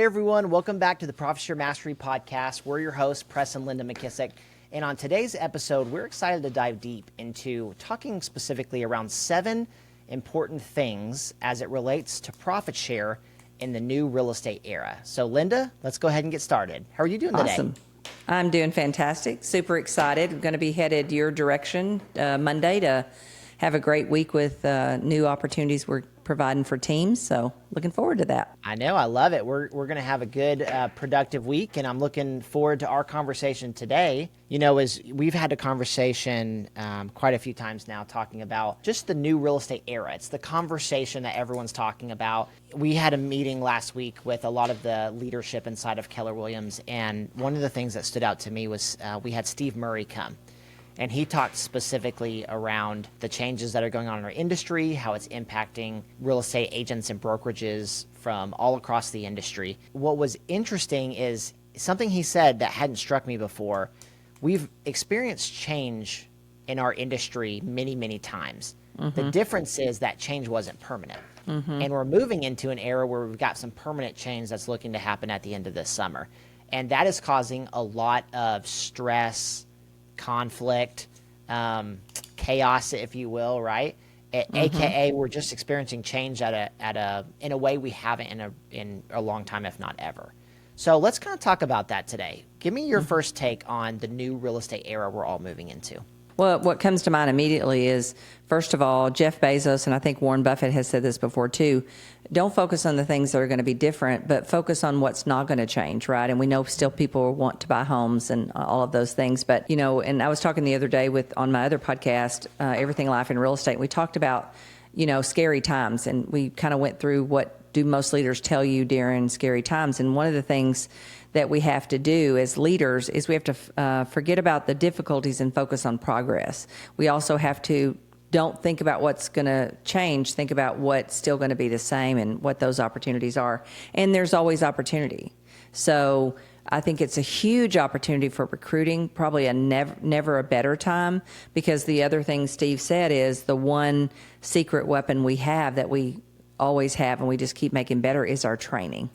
Hey everyone, welcome back to the Profit Share Mastery Podcast. We're your hosts, Press and Linda McKissack. And on today's episode, we're excited to dive deep into talking specifically around 7 important things as it relates to profit share in the new real estate era. So Linda, let's go ahead and get started. How are you doing today? Awesome. I'm doing fantastic. Super excited. I'm going to be headed your direction Monday to have a great week with new opportunities we're providing for teams. So looking forward to that. I know. I love it. We're going to have a good, productive week, and I'm looking forward to our conversation today. You know, as we've had a conversation quite a few times now talking about just the new real estate era. It's the conversation that everyone's talking about. We had a meeting last week with a lot of the leadership inside of Keller Williams, and one of the things that stood out to me was we had Steve Murray come. And he talked specifically around the changes that are going on in our industry, how it's impacting real estate agents and brokerages from all across the industry. What was interesting is something he said that hadn't struck me before. We've experienced change in our industry many, many times. Mm-hmm. The difference is that change wasn't permanent. Mm-hmm. And we're moving into an era where we've got some permanent change that's looking to happen at the end of this summer. And that is causing a lot of stress, conflict, chaos, if you will, right? Mm-hmm. AKA, we're just experiencing change in a way we haven't in a long time, if not ever. So let's kind of talk about that today. Give me your first take on the new real estate era we're all moving into. Well, what comes to mind immediately is, first of all, Jeff Bezos, and I think Warren Buffett has said this before too, don't focus on the things that are going to be different, but focus on what's not going to change, right? And we know still people want to buy homes and all of those things. But, you know, and I was talking the other day on my other podcast, Everything Life in Real Estate, and we talked about, you know, scary times. And we kind of went through what do most leaders tell you during scary times. And one of the things that we have to do as leaders is we have to forget about the difficulties and focus on progress. We also have to don't think about what's going to change, think about what's still going to be the same and what those opportunities are. And there's always opportunity. So I think it's a huge opportunity for recruiting, probably a never a better time, because the other thing Steve said is the one secret weapon we have that we always have and we just keep making better is our training.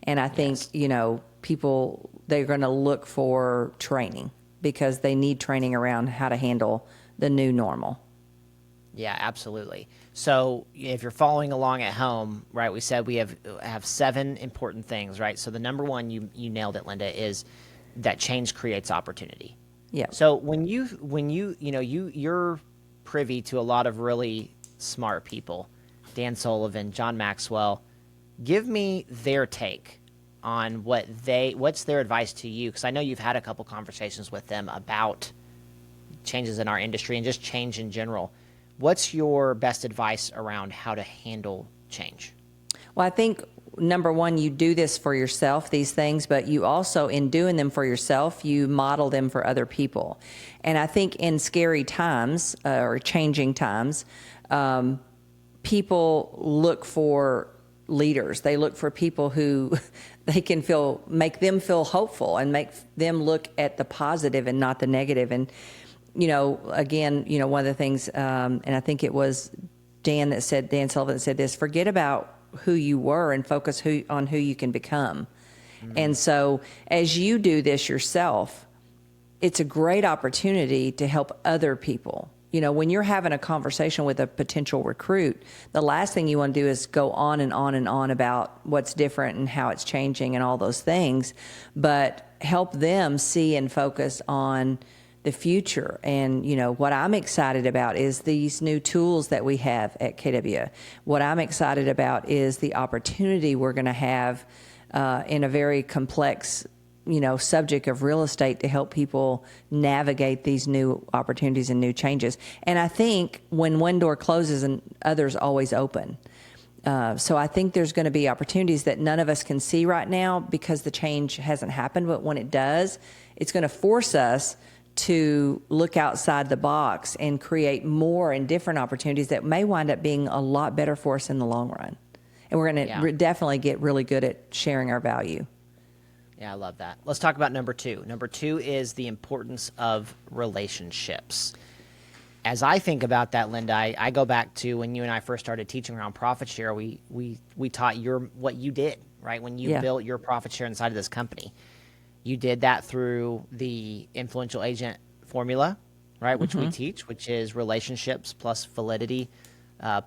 And I think, yes, you know, people, they're going to look for training because they need training around how to handle the new normal. Yeah, absolutely. So if you're following along at home, right, we said we have 7 important things, right? So the number one, you nailed it, Linda, is that change creates opportunity. Yeah. So when you're privy to a lot of really smart people, Dan Sullivan, John Maxwell, give me their take on what's their advice to you, because I know you've had a couple conversations with them about changes in our industry and just change in general. What's your best advice around how to handle change? Well, I think, number one, you do this for yourself, these things, but you also, in doing them for yourself, you model them for other people. And I think in scary times or changing times, people look for leaders. They look for people who they can make them feel hopeful and make them look at the positive and not the negative. And, you know, again, you know, one of the things, and I think it was Dan Sullivan that said this, forget about who you were and focus on who you can become. Mm-hmm. And so as you do this yourself, it's a great opportunity to help other people. You know, when you're having a conversation with a potential recruit, the last thing you want to do is go on and on and on about what's different and how it's changing and all those things, but help them see and focus on the future. And, you know, what I'm excited about is these new tools that we have at KW. What I'm excited about is the opportunity we're going to have in a very complex, you know, subject of real estate to help people navigate these new opportunities and new changes. And I think when one door closes and others always open. So I think there's going to be opportunities that none of us can see right now because the change hasn't happened. But when it does, it's going to force us to look outside the box and create more and different opportunities that may wind up being a lot better for us in the long run. And we're going to definitely get really good at sharing our value. Yeah, I love that. Let's talk about number 2. Number 2 is the importance of relationships. As I think about that, Linda, I go back to when you and I first started teaching around profit share. We taught what you did, right? When you Yeah. built your profit share inside of this company, you did that through the influential agent formula, right? Which we teach, which is relationships plus validity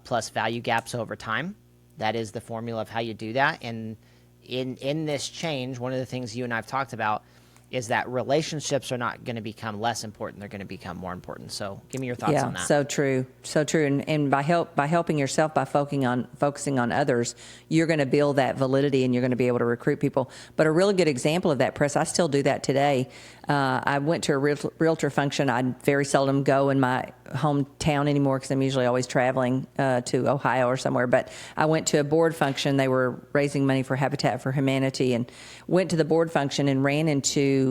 plus value gaps over time. That is the formula of how you do that. And in this change, one of the things you and I've talked about is that relationships are not going to become less important; they're going to become more important. So, give me your thoughts on that. So true, so true. And by helping yourself, by focusing on others, you're going to build that validity, and you're going to be able to recruit people. But a really good example of that, Press, I still do that today. I went to a realtor function. I very seldom go in my hometown anymore because I'm usually always traveling to Ohio or somewhere. But I went to a board function. They were raising money for Habitat for Humanity, and went to the board function and ran into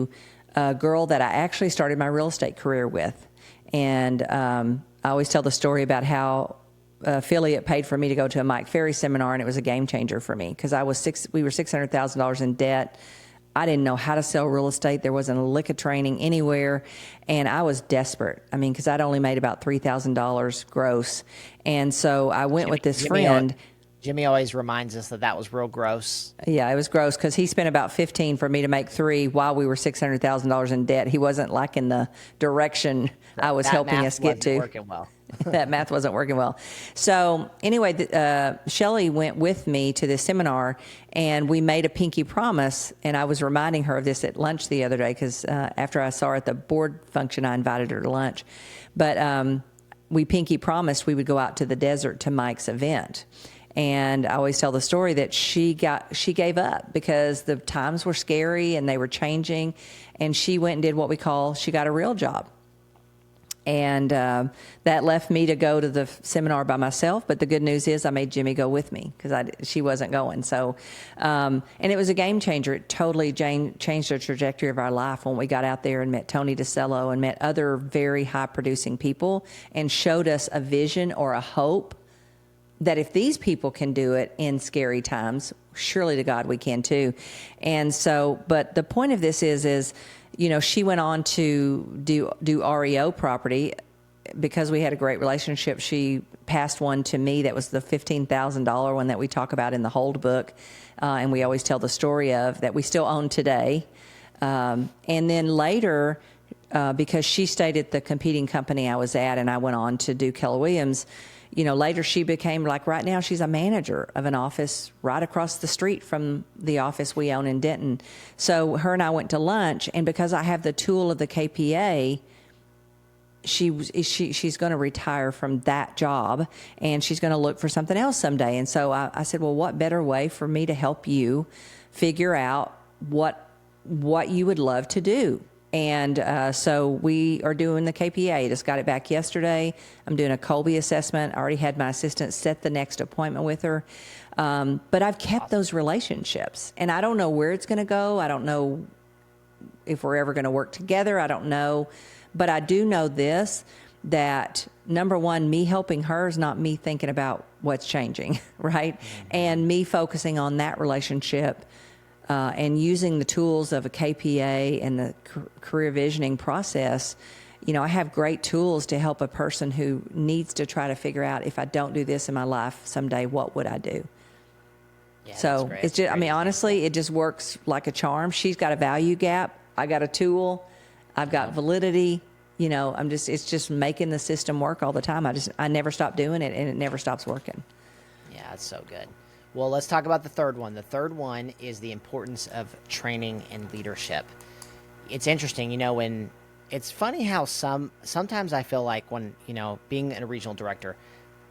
a girl that I actually started my real estate career with. And I always tell the story about how affiliate paid for me to go to a Mike Ferry seminar, and it was a game changer for me because we were $600,000 in debt. I didn't know how to sell real estate. There wasn't a lick of training anywhere, and I was desperate. I mean, because I'd only made about $3,000 gross, and so I went with this friend. Jimmy always reminds us that was real gross. Yeah, it was gross because he spent about 15 for me to make 3 while we were $600,000 in debt. He wasn't like in the direction I was helping us get to. Working well. That math wasn't working well. So anyway, Shelley went with me to this seminar, and we made a pinky promise. And I was reminding her of this at lunch the other day because after I saw her at the board function, I invited her to lunch. But we pinky promised we would go out to the desert to Mike's event. And I always tell the story that she gave up because the times were scary and they were changing, and she went and did she got a real job. And that left me to go to the seminar by myself. But the good news is I made Jimmy go with me because she wasn't going. So, and it was a game changer. It totally changed the trajectory of our life when we got out there and met Tony DeCello and met other very high producing people and showed us a vision or a hope that if these people can do it in scary times, surely to God we can too. And so, but the point of this is, she went on to do REO property because we had a great relationship. She passed one to me that was the $15,000 one that we talk about in the Hold book, and we always tell the story of that we still own today. And then later, because she stayed at the competing company I was at, and I went on to do Keller Williams. Later she became right now she's a manager of an office right across the street from the office we own in Denton. So her and I went to lunch, and because I have the tool of the KPA, she's going to retire from that job, and she's going to look for something else someday. And so I said, well, what better way for me to help you figure out what you would love to do? And so we are doing the KPA. Just got it back yesterday. I'm doing a Colby assessment. I already had my assistant set the next appointment with her. But I've kept those relationships. And I don't know where it's going to go. I don't know if we're ever going to work together. I don't know. But I do know this, that number one, me helping her is not me thinking about what's changing, right? Mm-hmm. And me focusing on that relationship and using the tools of a KPA and the career visioning process. I have great tools to help a person who needs to try to figure out, if I don't do this in my life someday, what would I do? Yeah, so it's just, honestly, it just works like a charm. She's got a value gap. I got a tool. I've got validity. It's just making the system work all the time. I never stop doing it, and it never stops working. Yeah, that's so good. Well, let's talk about the third one. The third one is the importance of training and leadership. It's interesting, when it's funny how sometimes I feel like when, being a regional director,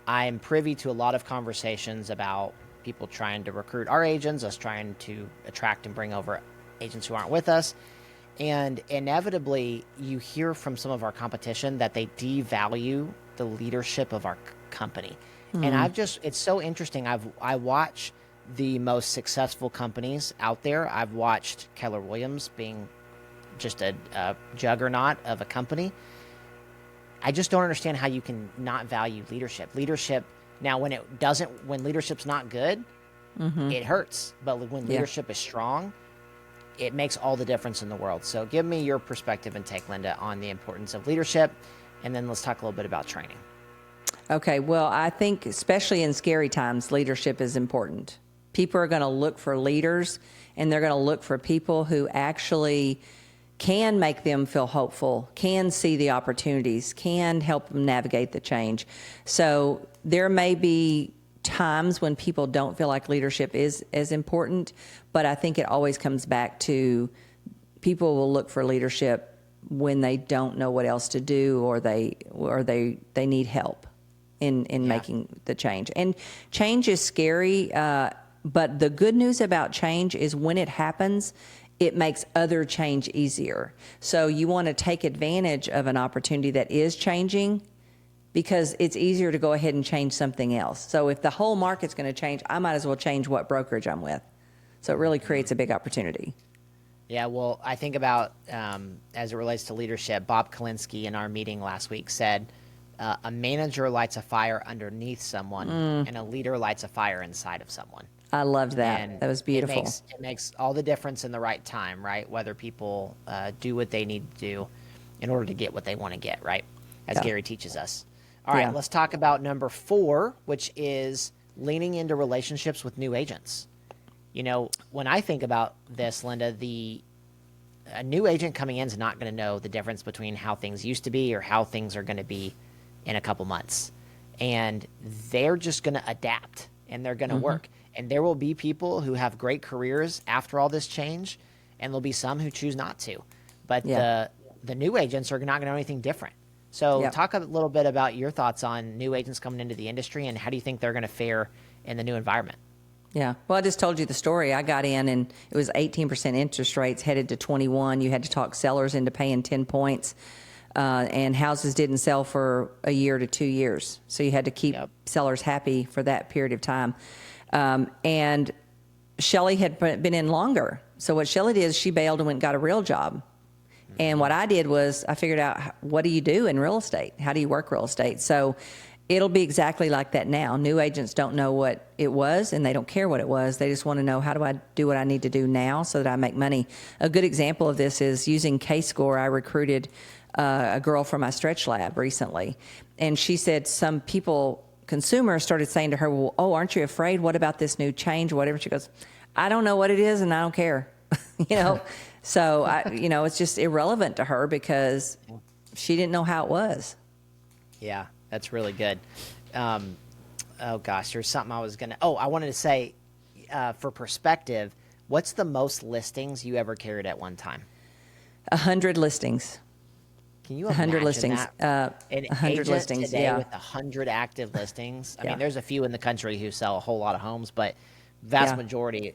I'm privy to a lot of conversations about people trying to recruit our agents, us trying to attract and bring over agents who aren't with us. And inevitably, you hear from some of our competition that they devalue the leadership of our company. And it's so interesting. I watch the most successful companies out there. I've watched Keller Williams being just a juggernaut of a company. I just don't understand how you can not value leadership. Leadership, now when leadership's not good, it hurts. But when leadership is strong, it makes all the difference in the world. So give me your perspective and take, Linda, on the importance of leadership. And then let's talk a little bit about training. Okay, well, I think especially in scary times, leadership is important. People are going to look for leaders, and they're going to look for people who actually can make them feel hopeful, can see the opportunities, can help them navigate the change. So there may be times when people don't feel like leadership is as important, but I think it always comes back to people will look for leadership when they don't know what else to do, or they need help in making the change. And change is scary, but the good news about change is when it happens, it makes other change easier. So you want to take advantage of an opportunity that is changing, because it's easier to go ahead and change something else. So if the whole market's going to change, I might as well change what brokerage I'm with. So it really creates a big opportunity. Yeah, well, I think about, as it relates to leadership, Bob Kalinske in our meeting last week said, a manager lights a fire underneath someone, and a leader lights a fire inside of someone. I loved that. And that was beautiful. It makes all the difference in the right time, right? Whether people do what they need to do in order to get what they want to get, right? As Gary teaches us. All right, let's talk about number 4, which is leaning into relationships with new agents. You know, when I think about this, Linda, a new agent coming in is not going to know the difference between how things used to be or how things are going to be in a couple months. And they're just going to adapt, and they're going to work. And there will be people who have great careers after all this change, and there'll be some who choose not to. But the new agents are not going to know anything different. So talk a little bit about your thoughts on new agents coming into the industry, and how do you think they're going to fare in the new environment? Yeah. Well, I just told you the story. I got in and it was 18% interest rates headed to 21. You had to talk sellers into paying 10 points. And houses didn't sell for a year to 2 years. So you had to keep sellers happy for that period of time. And Shelley had been in longer. So what Shelley did is she bailed and went and got a real job. And what I did was I figured out, what do you do in real estate? How do you work real estate? So it'll be exactly like that now. New agents don't know what it was, and they don't care what it was. They just want to know, how do I do what I need to do now so that I make money? A good example of this is using K-Score. I recruited a girl from my stretch lab recently, and she said some consumers started saying to her, well, aren't you afraid? What about this new change or whatever? She goes, I don't know what it is, and I don't care. So it's just irrelevant to her because she didn't know how it was. Yeah, that's really good. Oh gosh, there's something I was going to, I wanted to say, for perspective, what's the most listings you ever carried at one time? 100 listings. Can you imagine 100 listings. that? An 100 agent listings, today yeah. with 100 active listings. I mean, there's a few in the country who sell a whole lot of homes, but vast majority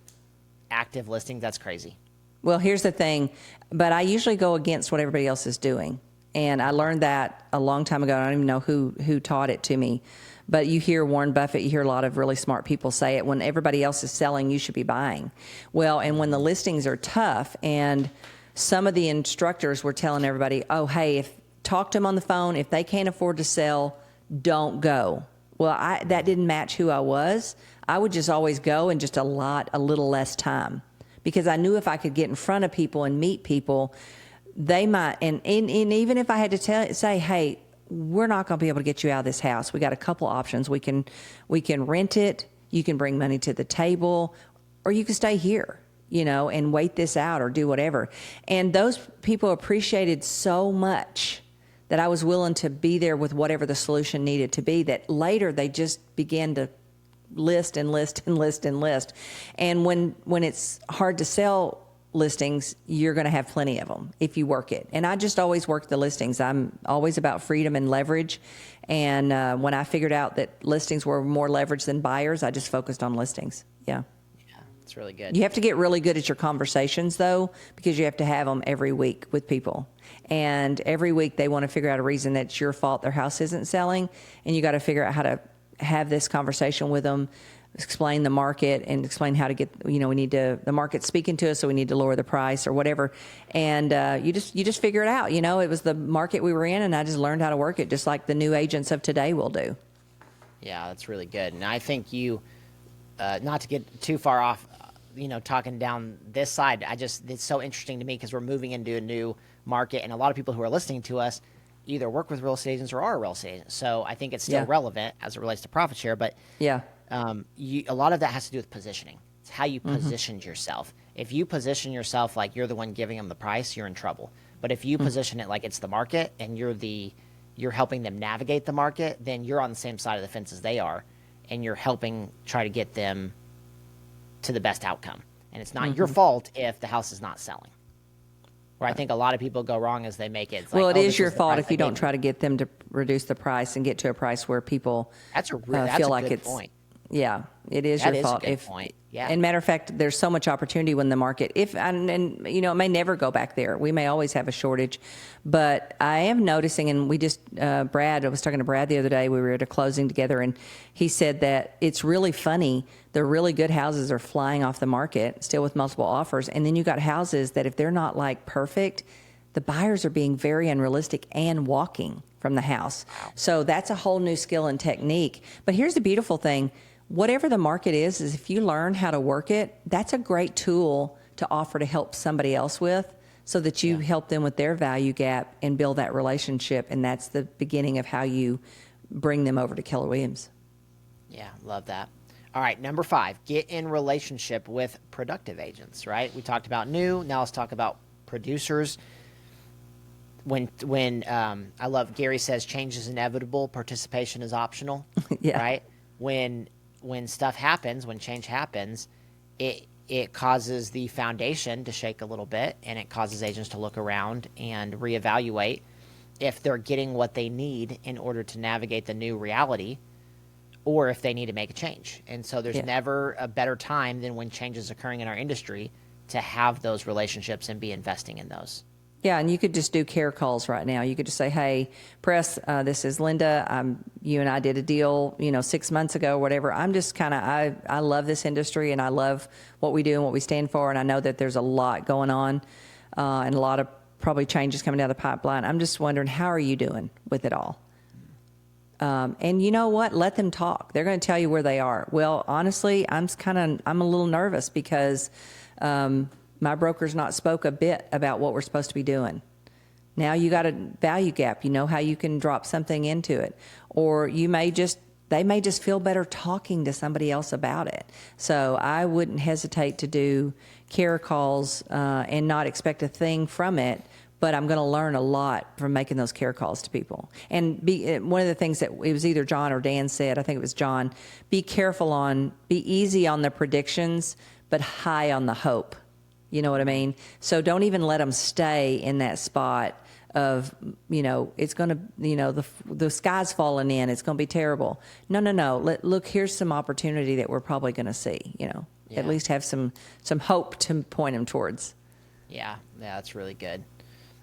active listings, that's crazy. Well, here's the thing, but I usually go against what everybody else is doing. And I learned that a long time ago. I don't even know who taught it to me. But you hear Warren Buffett, you hear a lot of really smart people say it, when everybody else is selling, you should be buying. Well, and when the listings are tough, and some of the instructors were telling everybody, hey, talk to them on the phone. If they can't afford to sell, don't go. Well, that didn't match who I was. I would just always go in just a little less time, because I knew if I could get in front of people and meet people, they might, and even if I had to say, hey, we're not going to be able to get you out of this house. We got a couple options. We can rent it. You can bring money to the table, or you can stay here, and wait this out or do whatever. And those people appreciated so much that I was willing to be there with whatever the solution needed to be, that later they just began to list and list and list and list. And when it's hard to sell listings, you're going to have plenty of them if you work it. And I just always work the listings. I'm always about freedom and leverage. And when I figured out that listings were more leverage than buyers, I just focused on listings. Yeah. Yeah, it's really good. You have to get really good at your conversations, though, because you have to have them every week with people. And every week they want to figure out a reason that it's your fault their house isn't selling. And you got to figure out how to have this conversation with them, explain the market, and explain how to get, the market's speaking to us, so we need to lower the price or whatever. And you just figure it out. It was the market we were in, and I just learned how to work it, just like the new agents of today will do. Yeah, that's really good. And I think you, not to get too far off, talking down this side, it's so interesting to me because we're moving into a new market, and a lot of people who are listening to us either work with real estate agents or are real estate agents. So I think it's still relevant as it relates to profit share, but a lot of that has to do with positioning. It's how you positioned yourself. If you position yourself like you're the one giving them the price, you're in trouble. But if you position it like it's the market and you're helping them navigate the market, then you're on the same side of the fence as they are, and you're helping try to get them to the best outcome. And it's not your fault if the house is not selling. Where I think a lot of people go wrong is they make it. It's Well, like, it oh, is this your the fault price if you I don't gave try to get them to reduce the price and get to a price where people That's a feel like good it's point. Yeah, it is That your is a fault. good point. Yeah. And matter of fact, there's so much opportunity when the market, and you know, it may never go back there. We may always have a shortage, but I am noticing, and we just, I was talking to Brad the other day, we were at a closing together, and he said that it's really funny. The really good houses are flying off the market still with multiple offers. And then you got houses that if they're not like perfect, the buyers are being very unrealistic and walking from the house. So that's a whole new skill and technique. But here's the beautiful thing. Whatever the market is if you learn how to work it, that's a great tool to offer to help somebody else with so that you help them with their value gap and build that relationship. And that's the beginning of how you bring them over to Keller Williams. Yeah, love that. All right, number 5, get in relationship with productive agents, right? We talked about new, now let's talk about producers. When I love Gary says change is inevitable, participation is optional, Yeah. right? When stuff happens, when change happens, it causes the foundation to shake a little bit, and it causes agents to look around and reevaluate if they're getting what they need in order to navigate the new reality, or if they need to make a change. And so there's never a better time than when change is occurring in our industry to have those relationships and be investing in those. Yeah, and you could just do care calls right now. You could just say, hey, press, this is Linda. You and I did a deal, 6 months ago, whatever. I'm just I love this industry, and I love what we do and what we stand for, and I know that there's a lot going on and a lot of probably changes coming down the pipeline. I'm just wondering, how are you doing with it all? And you know what? Let them talk. They're going to tell you where they are. Well, honestly, I'm a little nervous because my broker's not spoke a bit about what we're supposed to be doing. Now you got a value gap. You know how you can drop something into it. Or they may just feel better talking to somebody else about it. So I wouldn't hesitate to do care calls and not expect a thing from it. But I'm going to learn a lot from making those care calls to people. And one of the things that it was either John or Dan said, I think it was John, be easy on the predictions, but high on the hope. You know what I mean? So don't even let them stay in that spot of, it's going to, the sky's falling in. It's going to be terrible. No. Look, here's some opportunity that we're probably going to see, at least have some hope to point them towards. Yeah, that's really good.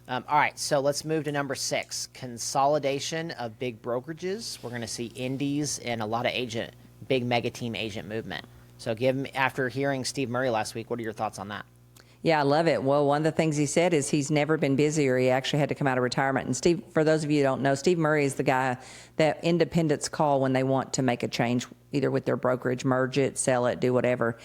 All right, so let's move to number 6, consolidation of big brokerages. We're going to see indies and a lot of big mega team agent movement. So after hearing Steve Murray last week, what are your thoughts on that? Yeah, I love it. Well, one of the things he said is he's never been busier. He actually had to come out of retirement. And Steve, for those of you who don't know, Steve Murray is the guy that independents call when they want to make a change, either with their brokerage, merge it, sell it, do whatever.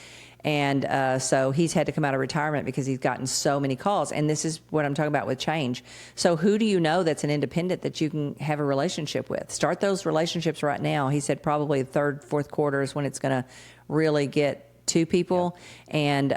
And so he's had to come out of retirement because he's gotten so many calls. And this is what I'm talking about with change. So who do you know that's an independent that you can have a relationship with? Start those relationships right now. He said probably the third, fourth quarter is when it's going to really get to people. And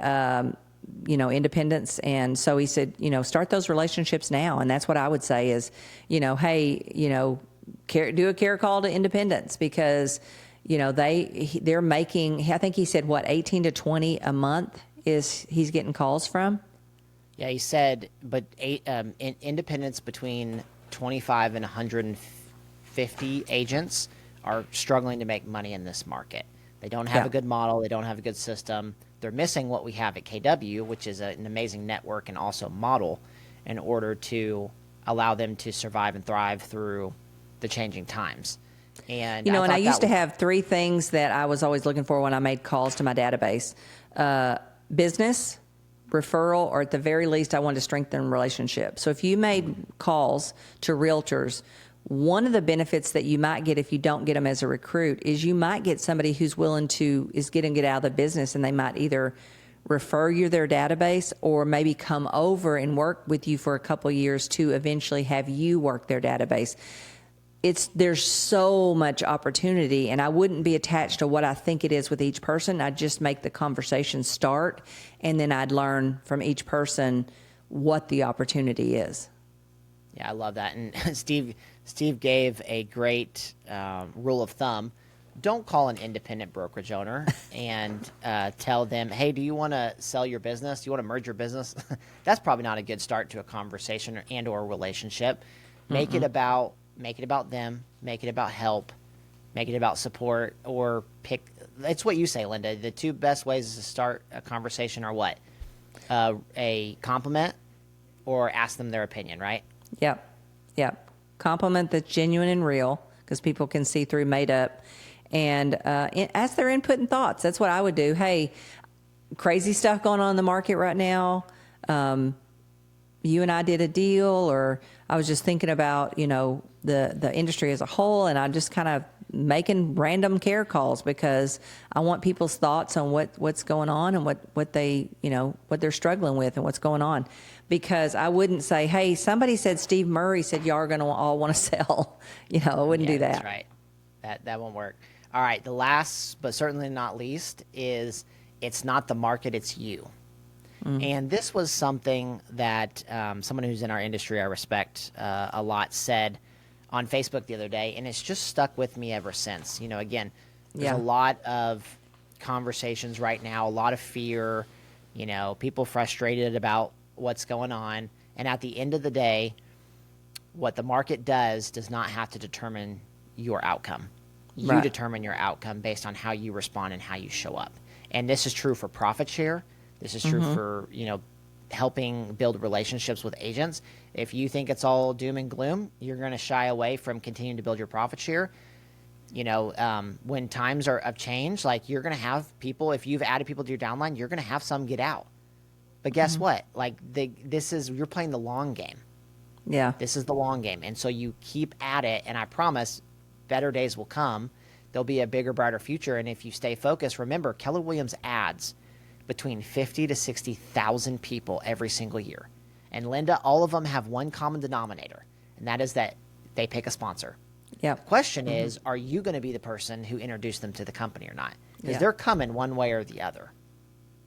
independence. And so he said, start those relationships now. And that's what I would say is, hey, do a care call to independents because, they're making, I think he said, 18 to 20 a month he's getting calls from. Yeah, he said, but independents between 25 and 150 agents are struggling to make money in this market. They don't have a good model. They don't have a good system. They're missing what we have at KW, which is an amazing network and also model in order to allow them to survive and thrive through the changing times. And I used to have 3 things that I was always looking for when I made calls to my database. Business, referral, or at the very least, I wanted to strengthen relationships. So if you made calls to realtors, one of the benefits that you might get if you don't get them as a recruit is you might get somebody who's willing to get out of the business, and they might either refer you their database or maybe come over and work with you for a couple of years to eventually have you work their database. there's so much opportunity, and I wouldn't be attached to what I think it is with each person. I'd just make the conversation start, and then I'd learn from each person what the opportunity is. Yeah, I love that. And Steve gave a great rule of thumb. Don't call an independent brokerage owner and tell them, hey, do you want to sell your business? Do you want to merge your business? That's probably not a good start to a conversation or a relationship. Make it about them, make it about help, make it about support, or it's what you say, Linda. The two best ways to start a conversation are what? A compliment or ask them their opinion, right? Yep. Compliment that's genuine and real, because people can see through made up. And ask their input and thoughts. That's what I would do. Hey, crazy stuff going on in the market right now. You and I did a deal, or I was just thinking about, the industry as a whole, and I'm just kind of making random care calls because I want people's thoughts on what's going on and what they, what they're struggling with and what's going on. Because I wouldn't say, hey, somebody said Steve Murray said y'all are going to all want to sell. I wouldn't do that. That's right. That won't work. All right. The last, but certainly not least, is it's not the market, it's you. Mm-hmm. And this was something that someone who's in our industry I respect a lot said on Facebook the other day, and it's just stuck with me ever since. Again, there's a lot of conversations right now, a lot of fear, people frustrated about what's going on. And at the end of the day, what the market does not have to determine your outcome. You determine your outcome based on how you respond and how you show up. And this is true for profit share. This is true for, helping build relationships with agents. If you think it's all doom and gloom, you're going to shy away from continuing to build your profit share. When times are of change, like you're going to have people, if you've added people to your downline, you're going to have some get out. But guess what? Like you're playing the long game. Yeah. This is the long game. And so you keep at it, and I promise better days will come. There'll be a bigger, brighter future. And if you stay focused, remember, Keller Williams adds between 50 to 60,000 people every single year. And Linda, all of them have one common denominator, and that is that they pick a sponsor. Yeah. The question is, are you going to be the person who introduced them to the company or not? Because they're coming one way or the other.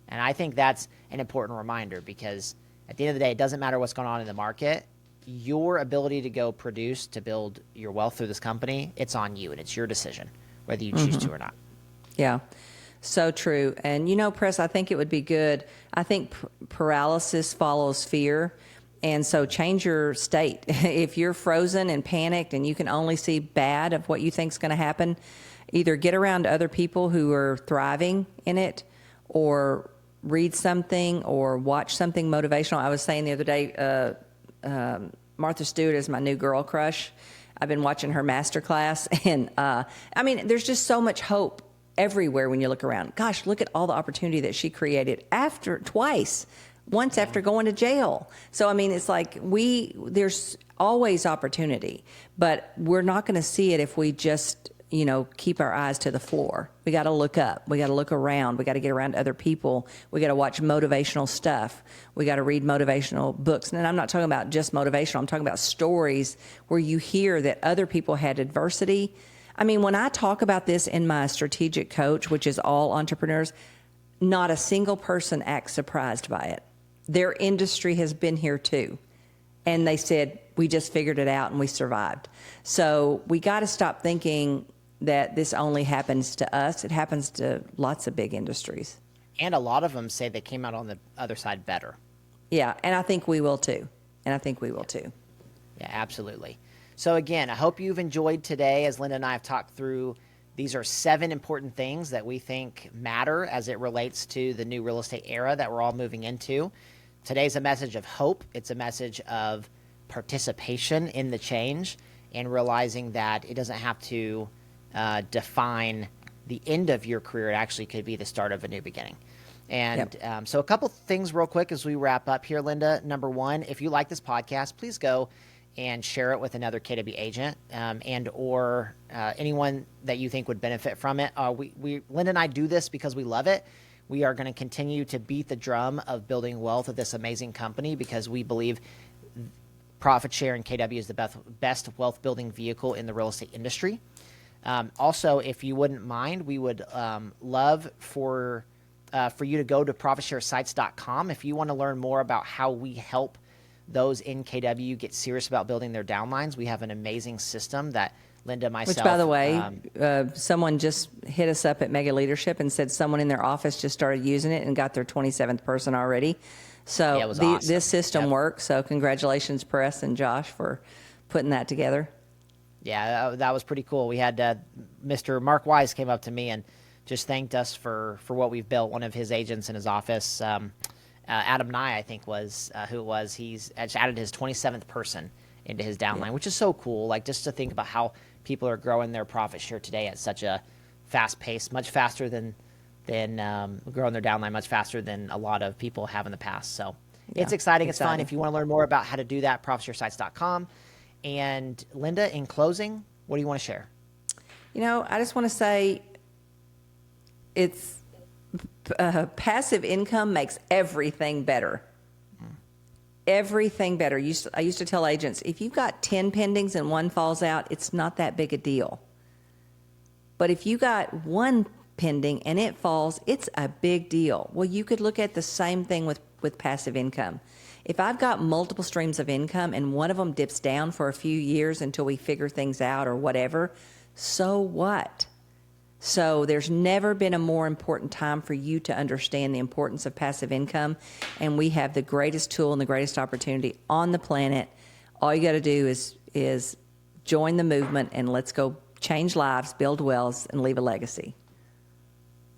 And I think that's an important reminder, because at the end of the day, it doesn't matter what's going on in the market. Your ability to go produce, to build your wealth through this company, it's on you, and it's your decision whether you choose to or not. Yeah. So true. And, Press, I think it would be good. I think paralysis follows fear. And so change your state. If you're frozen and panicked and you can only see bad of what you think is going to happen, either get around other people who are thriving in it, or read something or watch something motivational. I was saying the other day, Martha Stewart is my new girl crush. I've been watching her masterclass, and there's just so much hope everywhere when you look around. Gosh, look at all the opportunity that she created once after going to jail. So, it's like there's always opportunity, but we're not going to see it if we just, keep our eyes to the floor. We got to look up. We got to look around. We got to get around other people. We got to watch motivational stuff. We got to read motivational books. And I'm not talking about just motivational. I'm talking about stories where you hear that other people had adversity. When I talk about this in my strategic coach, which is all entrepreneurs, not a single person acts surprised by it. Their industry has been here too. And they said, we just figured it out and we survived. So we got to stop thinking that this only happens to us. It happens to lots of big industries. And a lot of them say they came out on the other side better. Yeah, and I think we will too. Yeah, absolutely. So again, I hope you've enjoyed today. As Linda and I have talked through, these are 7 important things that we think matter as it relates to the new real estate era that we're all moving into. Today's a message of hope. It's a message of participation in the change, and realizing that it doesn't have to define the end of your career. It actually could be the start of a new beginning. And so a couple things real quick as we wrap up here, Linda. Number one, if you like this podcast, please go and share it with another KW agent and or anyone that you think would benefit from it. Linda and I do this because we love it. We are going to continue to beat the drum of building wealth of this amazing company, because we believe Profit share in KW is the best wealth building vehicle in the real estate industry. Also, if you wouldn't mind, we would love for you to go to profitsharesites.com if you want to learn more about how we help those in KW get serious about building their downlines. We have an amazing system that Linda, myself. Which, by the way, someone just hit us up at Mega Leadership and said someone in their office just started using it and got their 27th person already. So yeah, it was awesome. This system works. So congratulations, Press and Josh, for putting that together. Yeah, that was pretty cool. We had Mr. Mark Wise came up to me and just thanked us for what we've built. One of his agents in his office, Adam Nye, I think was who it was. He's added his 27th person into his downline, which is so cool. Like, just to think about how people are growing their profit share today at such a fast pace, much faster than growing their downline, much faster than a lot of people have in the past. So it's exciting. It's fun. If you want to learn more about how to do that, profitsharesites.com. And Linda, in closing, what do you want to share? I just want to say it's passive income makes everything better. Everything better. I used to tell agents, if you've got 10 pendings and one falls out, it's not that big a deal. But if you got one pending and it falls, it's a big deal. Well, you could look at the same thing with passive income. If I've got multiple streams of income and one of them dips down for a few years until we figure things out or whatever, so what? So there's never been a more important time for you to understand the importance of passive income, and we have the greatest tool and the greatest opportunity on the planet. All you got to do is join the movement, and let's go change lives, build wealth, and leave a legacy.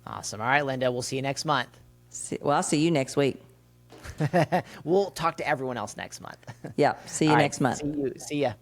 Awesome. All right, Linda, we'll see you next month. I'll see you next week. We'll talk to everyone else next month. Yeah, see you next month. See ya.